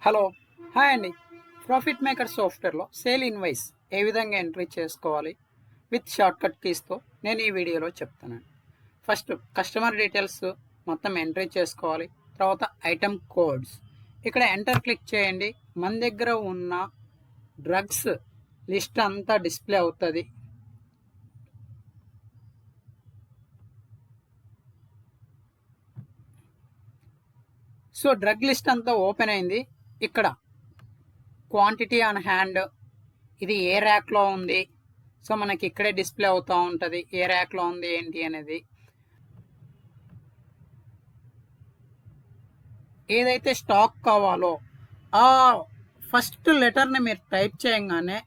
Hello hi అండి. Profit maker సాఫ్ట్వేర్లో sale invoice ఏ విధంగా ఎంట్రీ చేసుకోవాలి విత్ షార్ట్కట్ కీస్తో నేను ఈ వీడియోలో చెప్తానండి. ఫస్ట్ కస్టమర్ డీటెయిల్స్ మొత్తం ఎంట్రీ చేసుకోవాలి. తర్వాత ఐటమ్ కోడ్స్ ఇక్కడ ఎంటర్ క్లిక్ చేయండి. మన దగ్గర ఉన్న డ్రగ్స్ లిస్ట్ అంతా డిస్ప్లే అవుతుంది. సో డ్రగ్ లిస్ట్ అంతా ఓపెన్ అయింది. ఇక్కడ క్వాంటిటీ ఆన్ హ్యాండ్, ఇది ఏ ర్యాక్లో ఉంది, సో మనకి ఇక్కడే డిస్ప్లే అవుతూ ఉంటుంది ఏ ర్యాక్లో ఉంది ఏంటి అనేది. ఏదైతే స్టాక్ కావాలో ఆ ఫస్ట్ లెటర్ని మీరు టైప్ చేయగానే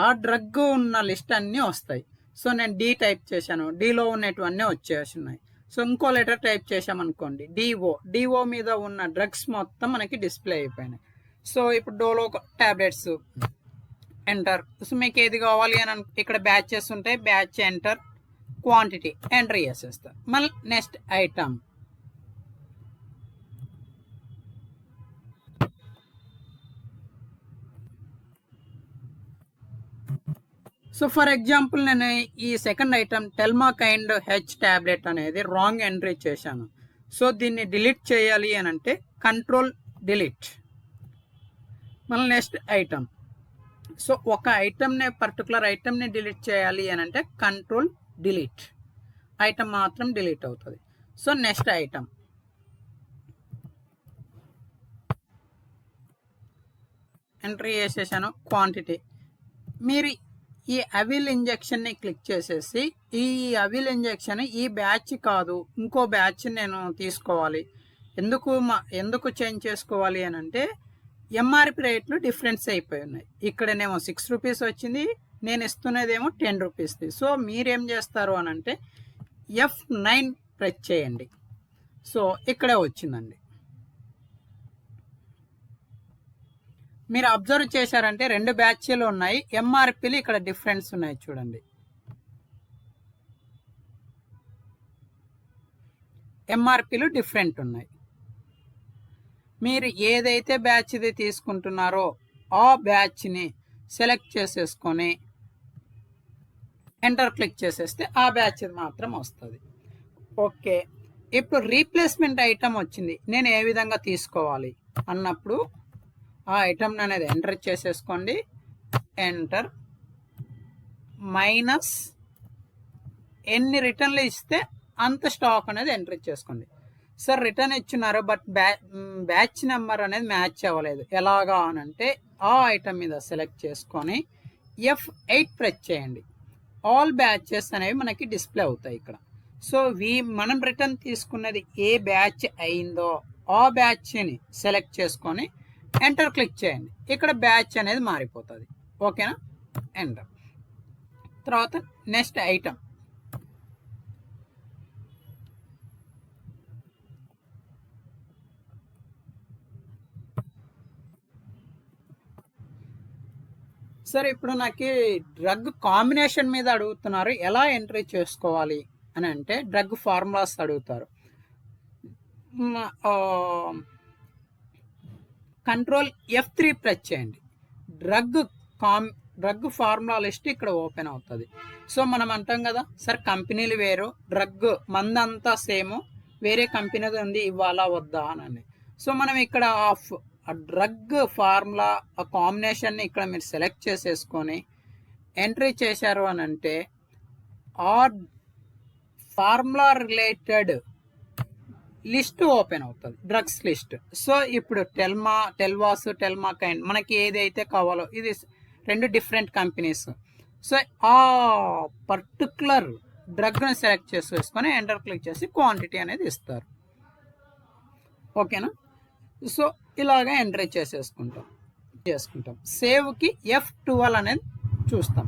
ఆ డ్రగ్ ఉన్న లిస్ట్ అన్నీ వస్తాయి. సో నేను డి టైప్ చేశాను, డిలో ఉన్నటువన్నీ వచ్చేస్తున్నాయి. సో ఇంకో లెటర్ టైప్ చేసామనుకోండి డిఓ మీద ఉన్న డ్రగ్స్ మొత్తం మనకి డిస్ప్లే అయిపోయినాయి. సో ఇప్పుడు డోలో ట్యాబ్లెట్స్ ఎంటర్. సో మీకు ఏది కావాలి అని ఇక్కడ బ్యాచెస్ ఉంటాయి, బ్యాచ్ ఎంటర్, క్వాంటిటీ ఎంటర్ చేసేస్తారు. మళ్ళీ next item. So for example నేను ఈ సెకండ్ ఐటమ్ టెల్మాకైండ్ హెచ్ ట్యాబ్లెట్ అనేది రాంగ్ ఎంట్రీ చేశాను. సో దీన్ని డిలీట్ చేయాలి అని అంటే కంట్రోల్ డిలీట్. మళ్ళీ నెక్స్ట్ ఐటమ్. సో ఒక ఐటమ్ని పర్టికులర్ ఐటమ్ని డిలీట్ చేయాలి అని అంటే కంట్రోల్ డిలీట్, ఐటమ్ మాత్రం డిలీట్ అవుతుంది. So next item. ఎంట్రీ చేసేసాను క్వాంటిటీ. మీరు ఈ అవిల్ ఇంజెక్షన్ని క్లిక్ చేసేసి ఈ అవిల్ ఇంజెక్షన్ ఈ బ్యాచ్ కాదు ఇంకో బ్యాచ్ నేను తీసుకోవాలి. ఎందుకు చేంజ్ చేసుకోవాలి అని అంటే ఎంఆర్పి రేట్లు డిఫరెన్స్ అయిపోయి ఉన్నాయి. ఇక్కడనేమో 6 రూపీస్ వచ్చింది, నేను ఇస్తున్నదేమో 10 రూపీస్ది. సో మీరేం చేస్తారు అని అంటే F9 ప్రెస్ చేయండి. సో ఇక్కడే వచ్చిందండి. మీరు అబ్జర్వ్ చేశారంటే 2 బ్యాచ్లు ఉన్నాయి, ఎంఆర్పీలు ఇక్కడ డిఫరెన్స్ ఉన్నాయి చూడండి. ఎంఆర్పీలు డిఫరెంట్ ఉన్నాయి. మీరు ఏదైతే బ్యాచ్ది తీసుకుంటున్నారో ఆ బ్యాచ్ని సెలెక్ట్ చేసేసుకొని ఎంటర్ క్లిక్ చేసేస్తే ఆ బ్యాచ్ మాత్రం వస్తుంది. ఓకే, ఇప్పుడు రీప్లేస్మెంట్ ఐటమ్ వచ్చింది, నేను ఏ విధంగా తీసుకోవాలి అన్నప్పుడు ఆ ఐటమ్ అనేది ఎంటర్ చేసేసుకోండి. ఎంటర్ మైనస్ ఎన్ని రిటర్న్లు ఇస్తే అంత స్టాక్ అనేది ఎంటర్ చేసుకోండి. సార్ రిటర్న్ ఇచ్చినారు బట్ బ్యాచ్ నెంబర్ అనేది మ్యాచ్ అవ్వలేదు, ఎలాగా అని అంటే ఆ ఐటమ్ మీద సెలెక్ట్ చేసుకొని F8 ప్రెస్ చేయండి. ఆల్ బ్యాచెస్ అనేవి మనకి డిస్ప్లే అవుతాయి ఇక్కడ. సో మనం రిటర్న్ తీసుకున్నది ఏ బ్యాచ్ అయిందో ఆ బ్యాచ్ని సెలెక్ట్ చేసుకొని ఎంటర్ క్లిక్ చేయండి. ఇక్కడ బ్యాచ్ అనేది మారిపోతుంది. ఓకేనా, ఎంటర్. తర్వాత నెక్స్ట్ ఐటమ్. సరే ఇప్పుడు నాకు డ్రగ్ కాంబినేషన్ మీద అడుగుతున్నారు, ఎలా ఎంట్రీ చేసుకోవాలి అని అంటే డ్రగ్ ఫార్ములాస్ అడుగుతారు. కంట్రోల్ F3 ప్రెస్ చేయండి. డ్రగ్ ఫార్ములా లిస్ట్ ఇక్కడ ఓపెన్ అవుతుంది. సో మనం అంటాం కదా సార్ కంపెనీలు వేరు, డ్రగ్ మందంతా సేమ్, వేరే కంపెనీది ఉంది ఇవ్వాలా వద్దా అని. సో మనం ఇక్కడ ఆ డ్రగ్ ఫార్ములా ఆ కాంబినేషన్ని ఇక్కడ మీరు సెలెక్ట్ చేసేసుకొని ఎంట్రీ చేశారు అని అంటే ఆ ఫార్ములా రిలేటెడ్ లిస్ట్ ఓపెన్ అవుతుంది, డ్రగ్స్ లిస్ట్. సో ఇప్పుడు టెల్వాస్, టెల్మాకైండ్ మనకి ఏదైతే కావాలో, ఇది 2 డిఫరెంట్ కంపెనీస్. సో ఆ పర్టికులర్ డ్రగ్ని సెలెక్ట్ చేసేసుకొని ఎంటర్ క్లిక్ చేసి క్వాంటిటీ అనేది ఇస్తారు. ఓకేనా, సో ఇలాగా ఎంట్రీ చేసుకుంటాం. సేవ్కి F12 అనేది చూస్తాం.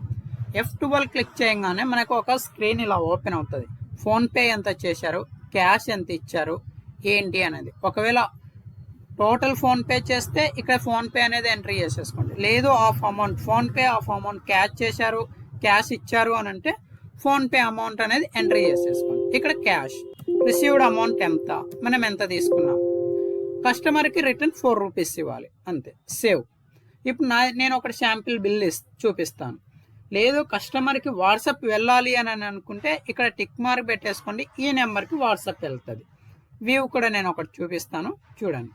F12 క్లిక్ చేయగానే మనకు ఒక స్క్రీన్ ఇలా ఓపెన్ అవుతుంది. ఫోన్పే ఎంత చేశారు, క్యాష్ ఎంత ఇచ్చారు ఏంటి అనేది. ఒకవేళ టోటల్ ఫోన్పే చేస్తే ఇక్కడ ఫోన్పే అనేది ఎంట్రీ చేసేసుకోండి. లేదు of amount PhonePe of amount cash ఇచ్చారు అని అంటే ఫోన్పే అమౌంట్ అనేది ఎంట్రీ చేసేసుకోండి. ఇక్కడ క్యాష్ రిసీవ్డ్ అమౌంట్ ఎంత, మనం ఎంత తీసుకున్నాం, కస్టమర్కి రిటర్న్ 4 రూపీస్ ఇవ్వాలి అంతే, సేవ్. ఇప్పుడు నేను ఒకటి శాంపిల్ బిల్ చూపిస్తాను. లేదు కస్టమర్కి వాట్సాప్ వెళ్ళాలి అని అనుకుంటే ఇక్కడ టిక్ మార్క్ పెట్టేసుకోండి, ఈ నెంబర్కి వాట్సాప్ వెళ్తుంది. వ్యూ కూడా నేను ఒకటి చూపిస్తాను చూడండి.